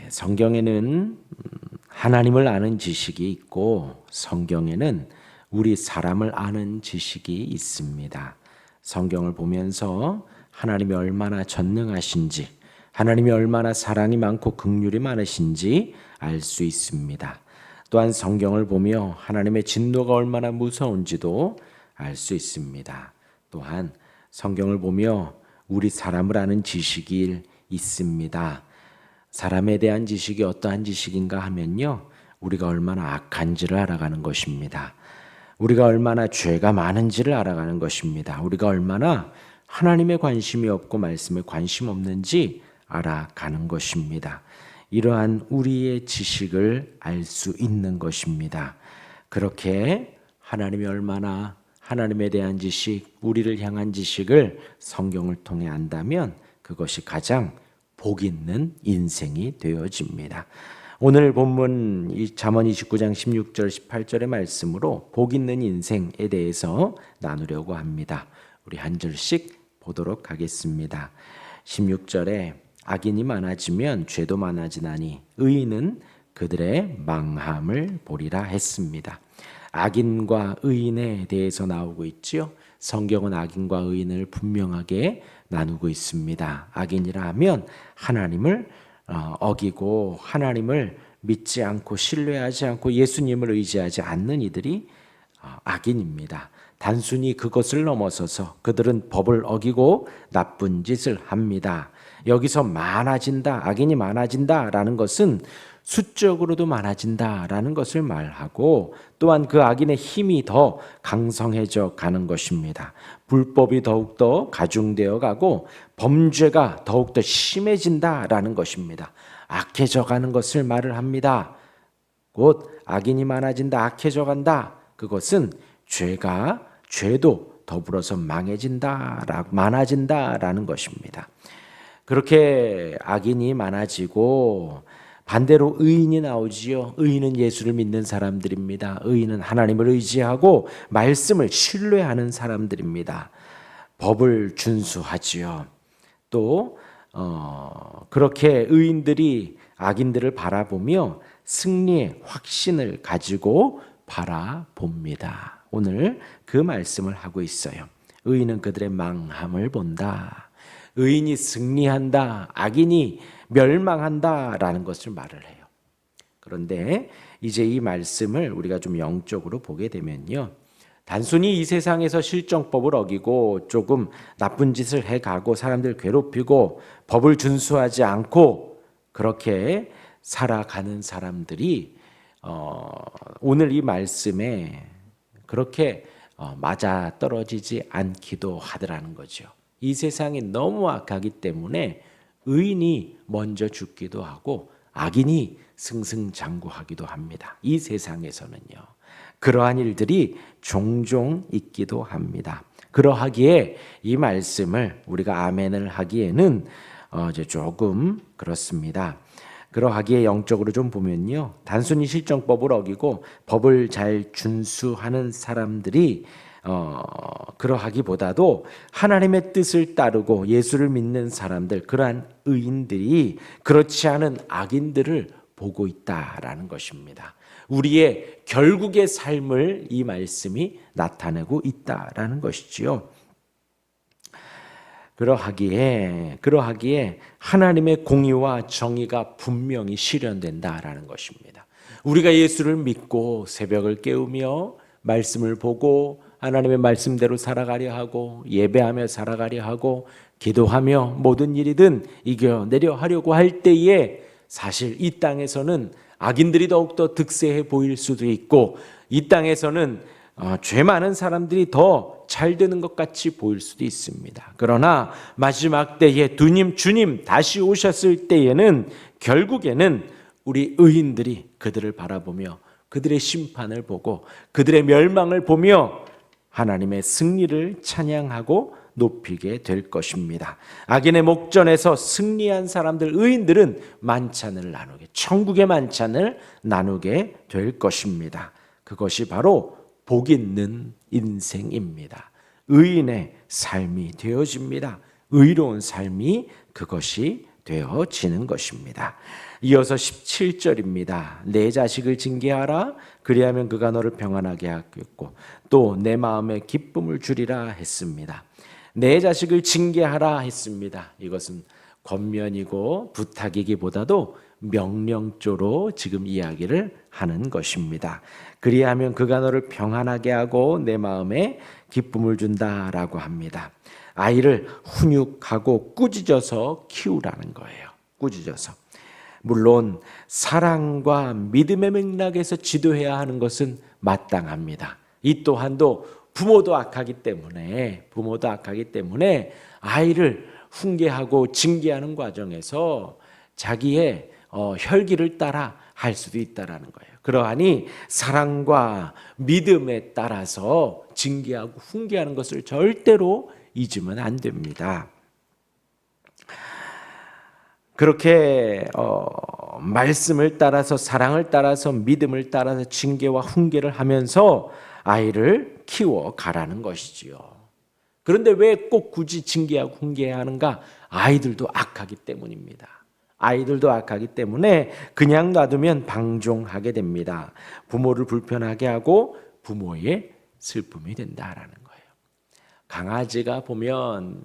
성경에는 하나님을 아는 지식이 있고 성경에는 우리 사람을 아는 지식이 있습니다. 성경을 보면서 하나님이 얼마나 전능하신지, 하나님이 얼마나 사랑이 많고 긍휼이 많으신지 알 수 있습니다. 또한 성경을 보며 하나님의 진노가 얼마나 무서운지도 알 수 있습니다. 또한 성경을 보며 우리 사람을 아는 지식이 있습니다. 사람에 대한 지식이 어떠한 지식인가 하면요, 우리가 얼마나 악한지를 알아가는 것입니다. 우리가 얼마나 죄가 많은지를 알아가는 것입니다. 우리가 얼마나 하나님의 관심이 없고 말씀에 관심 없는지 알아가는 것입니다. 이러한 우리의 지식을 알 수 있는 것입니다. 그렇게 하나님이 얼마나 하나님에 대한 지식, 우리를 향한 지식을 성경을 통해 안다면 그것이 가장 복 있는 인생이 되어집니다. 오늘 본문 잠언 29장 16절 18절의 말씀으로 복 있는 인생에 대해서 나누려고 합니다. 우리 한 절씩 보도록 하겠습니다. 16절에 악인이 많아지면 죄도 많아지나니 의인은 그들의 망함을 보리라 했습니다. 악인과 의인에 대해서 나오고 있지요. 성경은 악인과 의인을 분명하게 나누고 있습니다. 악인이라 하면 하나님을 어기고 하나님을 믿지 않고 신뢰하지 않고 예수님을 의지하지 않는 이들이 악인입니다. 단순히 그것을 넘어서서 그들은 법을 어기고 나쁜 짓을 합니다. 여기서 많아진다, 악인이 많아진다라는 것은 수적으로도 많아진다라는 것을 말하고 또한 그 악인의 힘이 더 강성해져 가는 것입니다. 불법이 더욱더 가중되어 가고 범죄가 더욱더 심해진다라는 것입니다. 악해져 가는 것을 말을 합니다. 곧 악인이 많아진다, 악해져 간다. 그것은 죄도 더불어서 많아진다라는 것입니다. 그렇게 악인이 많아지고 반대로 의인이 나오지요. 의인은 예수를 믿는 사람들입니다. 의인은 하나님을 의지하고 말씀을 신뢰하는 사람들입니다. 법을 준수하지요. 또 그렇게 의인들이 악인들을 바라보며 승리의 확신을 가지고 바라봅니다. 오늘 그 말씀을 하고 있어요. 의인은 그들의 망함을 본다. 의인이 승리한다, 악인이 멸망한다라는 것을 말을 해요. 그런데 이제 이 말씀을 우리가 좀 영적으로 보게 되면요, 단순히 이 세상에서 실정법을 어기고 조금 나쁜 짓을 해가고 사람들 괴롭히고 법을 준수하지 않고 그렇게 살아가는 사람들이 오늘 이 말씀에 그렇게 맞아떨어지지 않기도 하더라는 거죠. 이 세상이 너무 악하기 때문에 의인이 먼저 죽기도 하고 악인이 승승장구하기도 합니다. 이 세상에서는요. 그러한 일들이 종종 있기도 합니다. 그러하기에 이 말씀을 우리가 아멘을 하기에는 이제 조금 그렇습니다. 그러하기에 영적으로 좀 보면요, 단순히 실정법을 어기고 법을 잘 준수하는 사람들이 그러하기보다도 하나님의 뜻을 따르고 예수를 믿는 사람들, 그러한 의인들이 그렇지 않은 악인들을 보고 있다라는 것입니다. 우리의 결국의 삶을 이 말씀이 나타내고 있다라는 것이지요. 그러하기에 하나님의 공의와 정의가 분명히 실현된다라는 것입니다. 우리가 예수를 믿고 새벽을 깨우며 말씀을 보고 하나님의 말씀대로 살아가려 하고 예배하며 살아가려 하고 기도하며 모든 일이든 이겨내려 하려고 할 때에 사실 이 땅에서는 악인들이 더욱더 득세해 보일 수도 있고 이 땅에서는 죄 많은 사람들이 더 잘 되는 것 같이 보일 수도 있습니다. 그러나 마지막 때에 주님 다시 오셨을 때에는 결국에는 우리 의인들이 그들을 바라보며 그들의 심판을 보고 그들의 멸망을 보며 하나님의 승리를 찬양하고 높이게 될 것입니다. 악인의 목전에서 승리한 사람들, 의인들은 만찬을 나누게, 천국의 만찬을 나누게 될 것입니다. 그것이 바로 복 있는 인생입니다. 의인의 삶이 되어집니다. 의로운 삶이 그것이 되어지는 것입니다. 이어서 17절입니다. 내 자식을 징계하라. 그리하면 그가 너를 평안하게 하겠고 또 내 마음에 기쁨을 주리라 했습니다. 내 자식을 징계하라 했습니다. 이것은 권면이고 부탁이기보다도 명령조로 지금 이야기를 하는 것입니다. 그리하면 그가 너를 평안하게 하고 내 마음에 기쁨을 준다라고 합니다. 아이를 훈육하고 꾸짖어서 키우라는 거예요. 꾸짖어서. 물론 사랑과 믿음의 맥락에서 지도해야 하는 것은 마땅합니다. 이 또한도 부모도 악하기 때문에 아이를 훈계하고 징계하는 과정에서 자기의 혈기를 따라 할 수도 있다라는 거예요. 그러하니 사랑과 믿음에 따라서 징계하고 훈계하는 것을 절대로 잊으면 안 됩니다. 그렇게 말씀을 따라서 사랑을 따라서 믿음을 따라서 징계와 훈계를 하면서 아이를 키워 가라는 것이지요. 그런데 왜 꼭 굳이 징계하고 훈계해야 하는가? 아이들도 악하기 때문입니다. 아이들도 악하기 때문에 그냥 놔두면 방종하게 됩니다. 부모를 불편하게 하고 부모의 슬픔이 된다라는 거예요. 강아지가 보면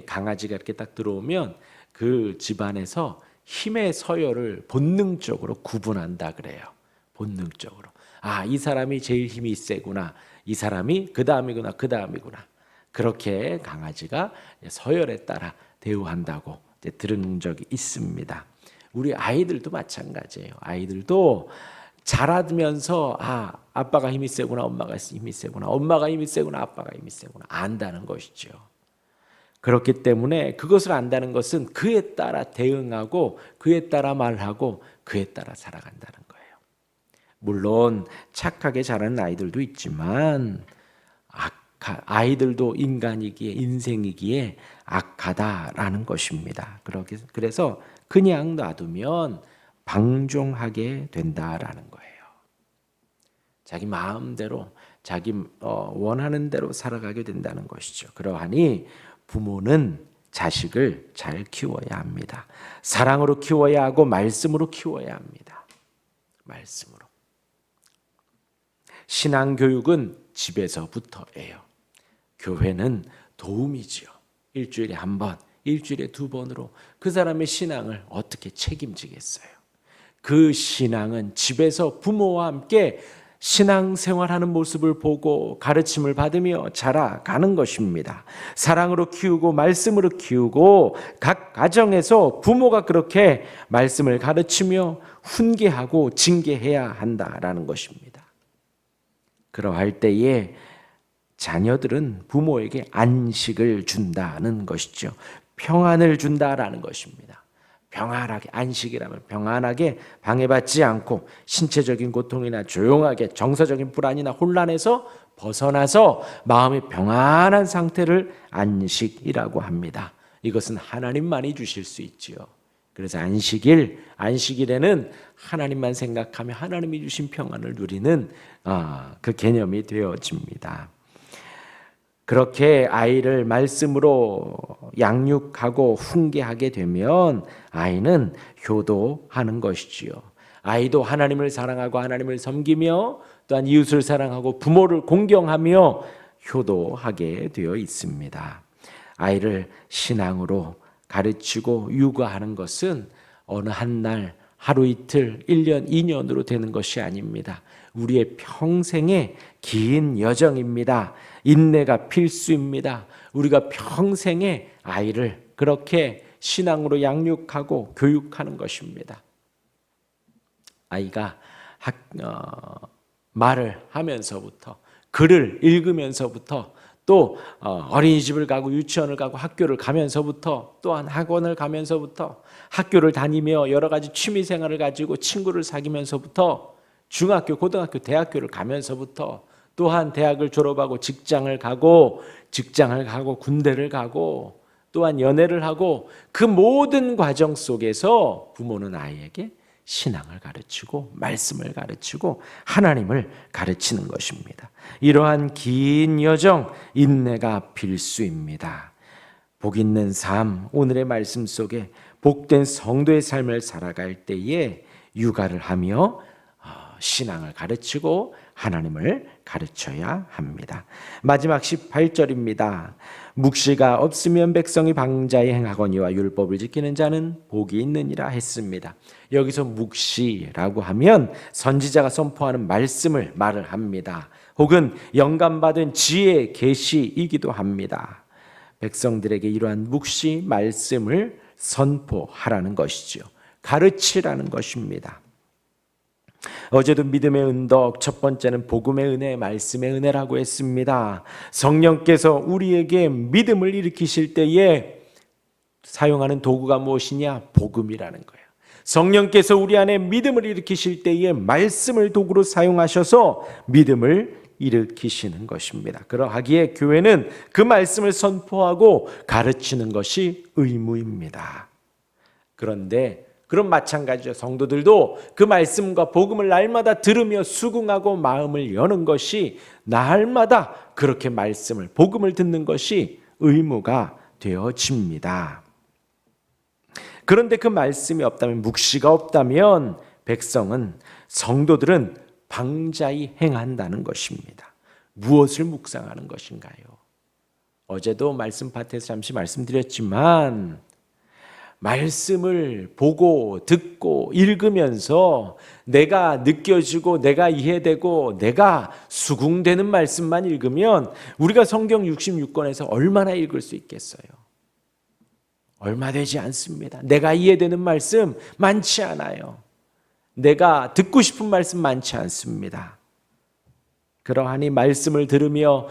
강아지가 이렇게 딱 들어오면 그 집안에서 힘의 서열을 본능적으로 구분한다 그래요. 본능적으로. 이 사람이 제일 힘이 세구나. 이 사람이 그 다음이구나. 그렇게 강아지가 서열에 따라 대우한다고 들은 적이 있습니다. 우리 아이들도 마찬가지예요. 아이들도 자라면서 아빠가 힘이 세구나, 엄마가 힘이 세구나, 엄마가 힘이 세구나, 아빠가 힘이 세구나 안다는 것이죠. 그렇기 때문에 그것을 안다는 것은 그에 따라 대응하고 그에 따라 말하고 그에 따라 살아간다는 거예요. 물론 착하게 자라는 아이들도 있지만 아이들도 인간이기에 인생이기에 악하다라는 것입니다. 그래서 그냥 놔두면 방종하게 된다라는 거예요. 자기 마음대로 자기 원하는 대로 살아가게 된다는 것이죠. 그러하니 부모는 자식을 잘 키워야 합니다. 사랑으로 키워야 하고 말씀으로 키워야 합니다. 말씀으로. 신앙교육은 집에서부터예요. 교회는 도움이지요. 일주일에 한 번, 일주일에 두 번으로 그 사람의 신앙을 어떻게 책임지겠어요? 그 신앙은 집에서 부모와 함께 신앙생활하는 모습을 보고 가르침을 받으며 자라가는 것입니다. 사랑으로 키우고 말씀으로 키우고 각 가정에서 부모가 그렇게 말씀을 가르치며 훈계하고 징계해야 한다라는 것입니다. 그러할 때에 자녀들은 부모에게 안식을 준다는 것이죠. 평안을 준다라는 것입니다. 평안하게, 안식이라면 평안하게 방해받지 않고 신체적인 고통이나 조용하게 정서적인 불안이나 혼란에서 벗어나서 마음이 평안한 상태를 안식이라고 합니다. 이것은 하나님만이 주실 수 있지요. 그래서 안식일에는 하나님만 생각하며 하나님이 주신 평안을 누리는 그 개념이 되어집니다. 그렇게 아이를 말씀으로 양육하고 훈계하게 되면 아이는 효도하는 것이지요. 아이도 하나님을 사랑하고 하나님을 섬기며 또한 이웃을 사랑하고 부모를 공경하며 효도하게 되어 있습니다. 아이를 신앙으로 가르치고 육아하는 것은 어느 한 날, 하루 이틀, 1년, 2년으로 되는 것이 아닙니다. 우리의 평생의 긴 여정입니다. 인내가 필수입니다. 우리가 평생에 아이를 그렇게 신앙으로 양육하고 교육하는 것입니다. 아이가 말을 하면서부터 글을 읽으면서부터 또 어린이집을 가고 유치원을 가고 학교를 가면서부터 또한 학원을 가면서부터 학교를 다니며 여러 가지 취미생활을 가지고 친구를 사귀면서부터 중학교, 고등학교, 대학교를 가면서부터 또한 대학을 졸업하고 직장을 가고 군대를 가고 또한 연애를 하고 그 모든 과정 속에서 부모는 아이에게 신앙을 가르치고 말씀을 가르치고 하나님을 가르치는 것입니다. 이러한 긴 여정, 인내가 필수입니다. 복 있는 삶, 오늘의 말씀 속에 복된 성도의 삶을 살아갈 때에 육아를 하며 신앙을 가르치고 하나님을 가르쳐야 합니다. 마지막 18절입니다. 묵시가 없으면 백성이 방자히 행하거니와 율법을 지키는 자는 복이 있느니라 했습니다. 여기서 묵시라고 하면 선지자가 선포하는 말씀을 말을 합니다. 혹은 영감받은 지혜의 계시이기도 합니다. 백성들에게 이러한 묵시 말씀을 선포하라는 것이죠. 가르치라는 것입니다. 어제도 믿음의 은덕, 첫 번째는 복음의 은혜, 말씀의 은혜라고 했습니다. 성령께서 우리에게 믿음을 일으키실 때에 사용하는 도구가 무엇이냐? 복음이라는 거예요. 성령께서 우리 안에 믿음을 일으키실 때에 말씀을 도구로 사용하셔서 믿음을 일으키시는 것입니다. 그러하기에 교회는 그 말씀을 선포하고 가르치는 것이 의무입니다. 그런데 그럼 마찬가지죠. 성도들도 그 말씀과 복음을 날마다 들으며 수긍하고 마음을 여는 것이 날마다 그렇게 말씀을, 복음을 듣는 것이 의무가 되어집니다. 그런데 그 말씀이 없다면, 묵시가 없다면 백성은, 성도들은 방자히 행한다는 것입니다. 무엇을 묵상하는 것인가요? 어제도 말씀 파트에서 잠시 말씀드렸지만 말씀을 보고 듣고 읽으면서 내가 느껴지고 내가 이해되고 내가 수긍되는 말씀만 읽으면 우리가 성경 66권에서 얼마나 읽을 수 있겠어요? 얼마 되지 않습니다. 내가 이해되는 말씀 많지 않아요. 내가 듣고 싶은 말씀 많지 않습니다. 그러하니 말씀을 들으며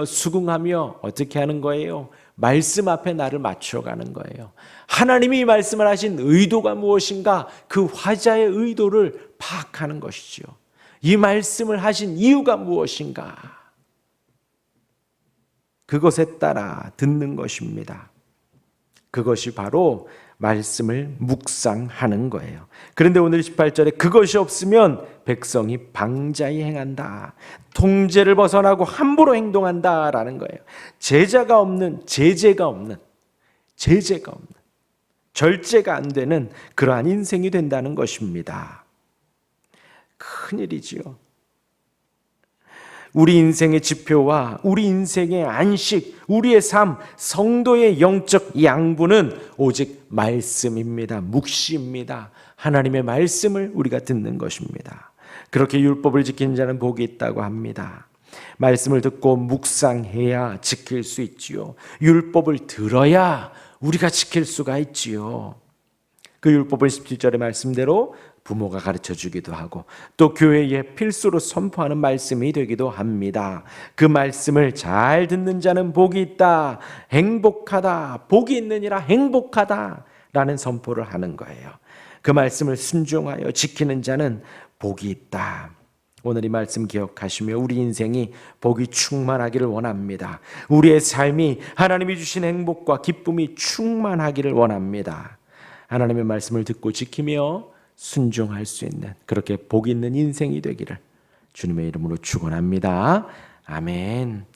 수긍하며 어떻게 하는 거예요? 말씀 앞에 나를 맞춰가는 거예요. 하나님이 말씀을 하신 의도가 무엇인가? 그 화자의 의도를 파악하는 것이죠. 이 말씀을 하신 이유가 무엇인가? 그것에 따라 듣는 것입니다. 그것이 바로 말씀을 묵상하는 거예요. 그런데 오늘 18절에 그것이 없으면 백성이 방자히 행한다. 통제를 벗어나고 함부로 행동한다라는 거예요. 제재가 없는, 절제가 안 되는 그러한 인생이 된다는 것입니다. 큰일이지요. 우리 인생의 지표와 우리 인생의 안식, 우리의 삶, 성도의 영적 양분은 오직 말씀입니다. 묵시입니다. 하나님의 말씀을 우리가 듣는 것입니다. 그렇게 율법을 지키는 자는 복이 있다고 합니다. 말씀을 듣고 묵상해야 지킬 수 있지요. 율법을 들어야 우리가 지킬 수가 있지요. 그 율법을 17절의 말씀대로 부모가 가르쳐 주기도 하고 또 교회에 필수로 선포하는 말씀이 되기도 합니다. 그 말씀을 잘 듣는 자는 복이 있다, 행복하다, 복이 있느니라 행복하다 라는 선포를 하는 거예요. 그 말씀을 순종하여 지키는 자는 복이 있다. 오늘 이 말씀 기억하시며 우리 인생이 복이 충만하기를 원합니다. 우리의 삶이 하나님이 주신 행복과 기쁨이 충만하기를 원합니다. 하나님의 말씀을 듣고 지키며 순종할 수 있는 그렇게 복 있는 인생이 되기를 주님의 이름으로 축원합니다. 아멘.